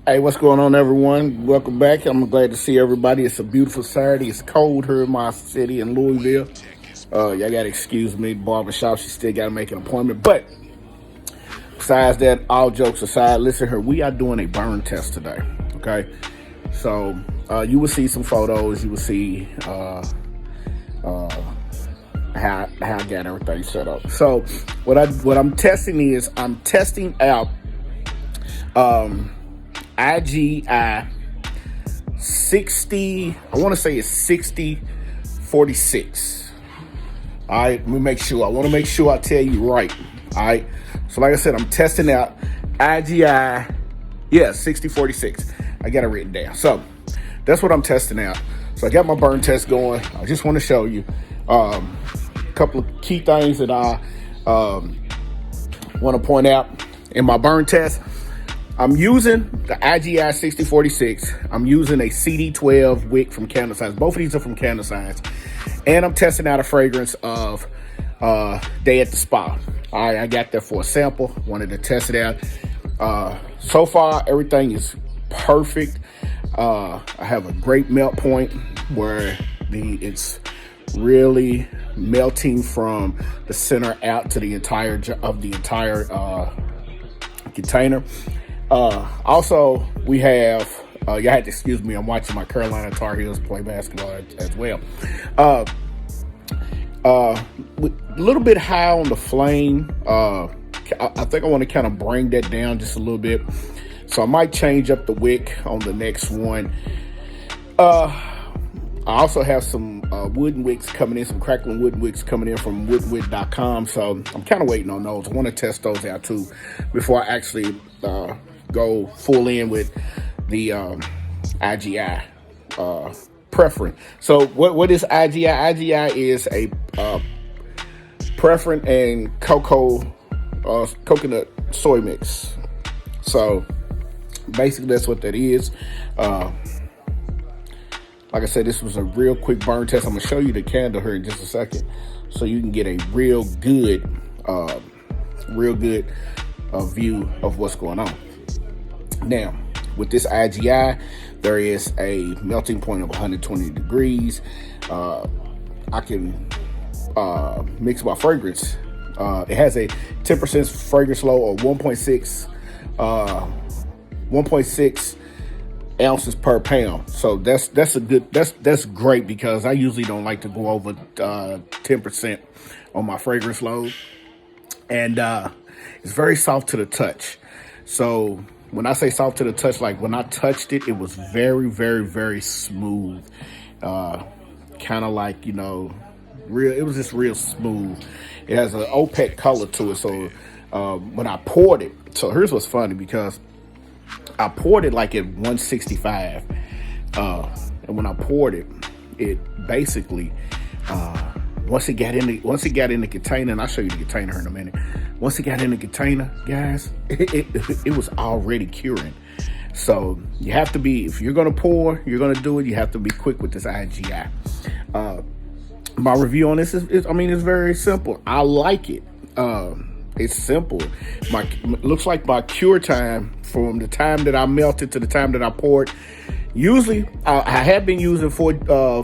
Hey, what's going on, everyone? Welcome back. I'm glad to see everybody. It's a beautiful Saturday. It's cold here in my city in Louisville. Y'all got to excuse me. Barbershop, she still got to make an appointment. But besides that, all jokes aside, listen here. We are doing a burn test today, okay? So you will see some photos. You will see how I got everything set up. So what I'm testing is I'm testing out IGI 60, I want to say it's 6046. All right, let me make sure. I want to make sure I tell you right. All right, so like I said, I'm testing out IGI, 6046. I got it written down. So that's what I'm testing out. So I got my burn test going. I just want to show you a couple of key things that I want to point out in my burn test. I'm using the IGI 6046. I'm using a CD12 wick from Candle Science. Both of these are from Candle Science. And I'm testing out a fragrance of Day at the Spa. All right, I got that for a sample. Wanted to test it out. So far, everything is perfect. I have a great melt point where it's really melting from the center out to the entire container. Also, we have, y'all had to excuse me, I'm watching my Carolina Tar Heels play basketball as well. A little bit high on the flame. I think I want to kind of bring that down just a little bit. So I might change up the wick on the next one. I also have some wooden wicks coming in, some crackling wooden wicks coming in from woodwick.com. So I'm kind of waiting on those. I want to test those out too before I actually go full in with the IGI paraffin. So what is IGI? IGI is a paraffin and coconut soy mix. So basically that's what that is. Like I said, this was a real quick burn test. I'm gonna show you the candle here in just a second, so you can get a real good view of what's going on. Now, with this IGI, there is a melting point of 120 degrees. I can mix my fragrance. It has a 10% fragrance load or 1.6 ounces per pound. So that's great, because I usually don't like to go over 10% on my fragrance load. And it's very soft to the touch. So when I say soft to the touch, like when I touched it, it was very, very, very smooth. Kind of like, real. It was just real smooth. It has an opaque color to it. So when I poured it, so here's what's funny, because I poured it like at 165. And when I poured it, it basically, once it got in the container, and I'll show you the container here in a minute. Once it got in the container, guys, it was already curing. So you have to be, if you're going to pour, you're going to do it, you have to be quick with this IGI. My review on this is it's very simple. I like it. It's simple. Looks like my cure time from the time that I melted to the time that I poured. Usually, I have been using Golden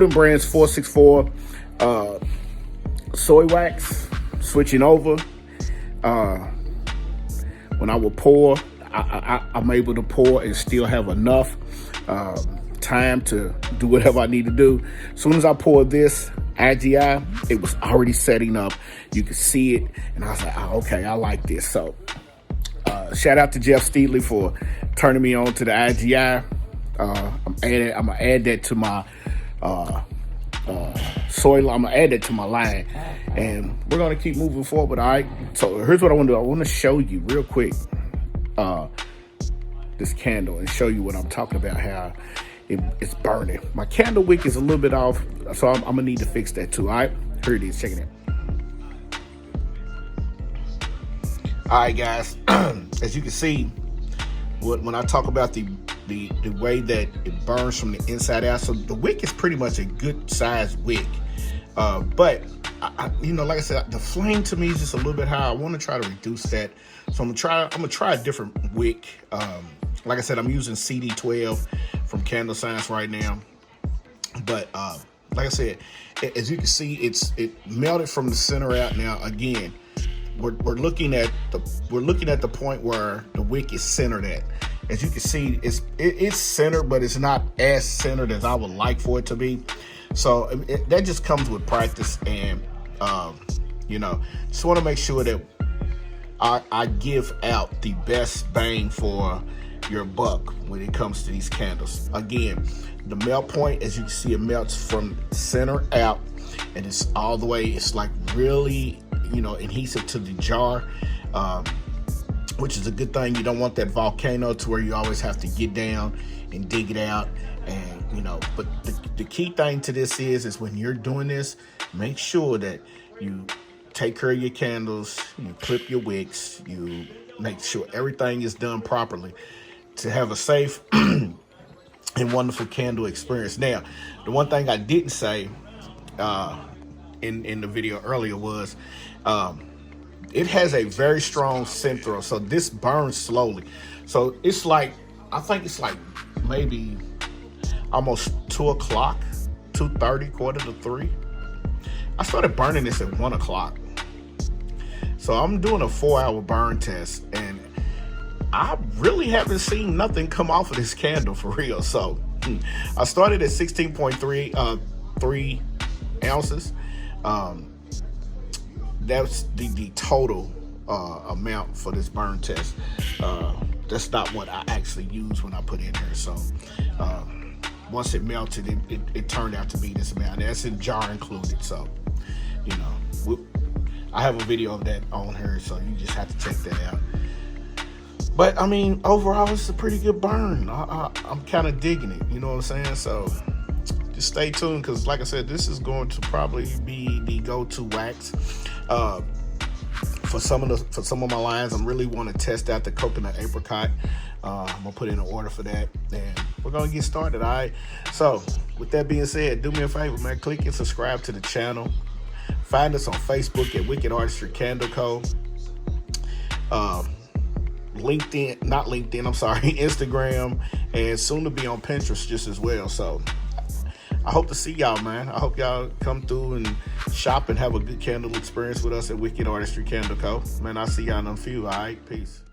Brand's 464 soy wax. Switching over, when I will pour, I'm able to pour and still have enough time to do whatever I need to do. As soon as I poured this IGI, it was already setting up. You could see it, and I was like, oh, okay, I like this. So shout out to Jeff Steedley for turning me on to the IGI. I'm gonna add that to my soil. I'm gonna add that to my line, and we're gonna keep moving forward. All right. So here's what I want to do. I want to show you real quick this candle and show you what I'm talking about. How it's burning. My candle wick is a little bit off, so I'm gonna need to fix that too. All right. Here it is. Check it out. All right, guys. As you can see, when I talk about the way that it burns from the inside out, so the wick is pretty much a good sized wick, but you know, like I said, the flame to me is just a little bit high. I want to try to reduce that, so I'm gonna try a different wick. Like I said, I'm using CD12 from Candle Science right now, but like I said, as you can see, it melted from the center out. Now again, we're looking at the point where the wick is centered at. As you can see, it's centered, but it's not as centered as I would like for it to be. So that just comes with practice, and you know, just want to make sure that I give out the best bang for your buck when it comes to these candles. Again, the melt point, as you can see, it melts from center out, and it's all the way. It's like really, you know, adhesive to the jar, which is a good thing. You don't want that volcano to where you always have to get down and dig it out. And you know, but the key thing to this is when you're doing this, make sure that you take care of your candles, you clip your wicks, you make sure everything is done properly to have a safe and wonderful candle experience. Now, the one thing I didn't say in the video earlier was it has a very strong scent throw, so this burns slowly. So it's like, I think it's like maybe almost 2 o'clock, 2:30, 2:45. I started burning this at 1 o'clock. So I'm doing a 4-hour burn test, and I really haven't seen nothing come off of this candle for real. So I started at 16.3 ounces. That's the total amount for this burn test. That's not what I actually use when I put in here. So once it melted, it turned out to be this amount. That's in jar included. So, you know, I have a video of that on here, so you just have to check that out. But I mean, overall, it's a pretty good burn. I'm kind of digging it. You know what I'm saying? So just stay tuned, because like I said, this is going to probably be the go-to wax for some of my lines. I really want to test out the coconut apricot. I'm gonna put in an order for that, and we're gonna get started. All right. So with that being said, do me a favor, man. Click and subscribe to the channel. Find us on Facebook at Wicked Artistry Candle Co. Instagram, and soon to be on Pinterest just as well. So I hope to see y'all, man. I hope y'all come through and shop and have a good candle experience with us at Wicked Artistry Candle Co. Man, I'll see y'all in a few. All right, peace.